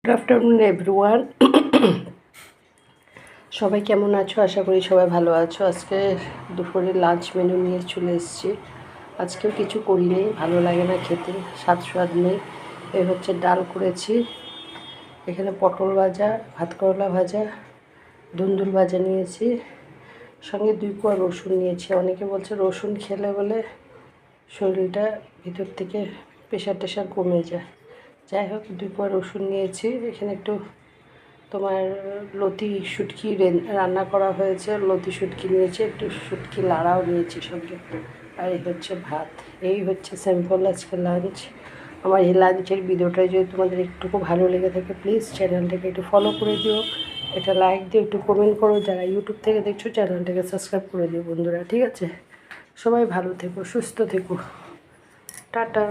Good afternoon everyone. সবাই কেমন আছো? আশা করি সবাই ভালো আছো। আজকে দুপুরে লাঞ্চ মেনু নিয়ে চলে এসেছি। আজকেও কিছু করিনি, ভালো লাগে না খেতে, স্বাদ নেই। এই হচ্ছে ডাল করেছি, এখানে পটল ভাজা, ভাত করলা ভাজা, ধুন্দুল ভাজা নিয়েছি, সঙ্গে 2 কোয়া রসুন নিয়েছি। অনেকে বলছে রসুন খেলে বলে শরীরটা ভিতর থেকে প্রেশার কমে যায়। যাই হোক, 2 কোয়া রসুন নিয়েছি। এখানে একটু তোমার লতি শুটকি রান্না করা হয়েছে, লতি শুটকি নিয়েছি, একটু শুটকি লাড়াও নিয়েছি সঙ্গে। আর এই হচ্ছে ভাত। এই হচ্ছে সিম্পল আজকে লাঞ্চ। আমার এই লাঞ্চের ভিডিওটা যদি তোমাদের একটুকু ভালো লেগে থাকে, প্লিজ চ্যানেলটাকে একটু ফলো করে দিও, একটা লাইক দিও, একটু কমেন্ট করো। যারা ইউটিউব থেকে দেখছো চ্যানেলটাকে সাবস্ক্রাইব করে দিও বন্ধুরা, ঠিক আছে? সবাই ভালো থেকো, সুস্থ থেকো, টাটা।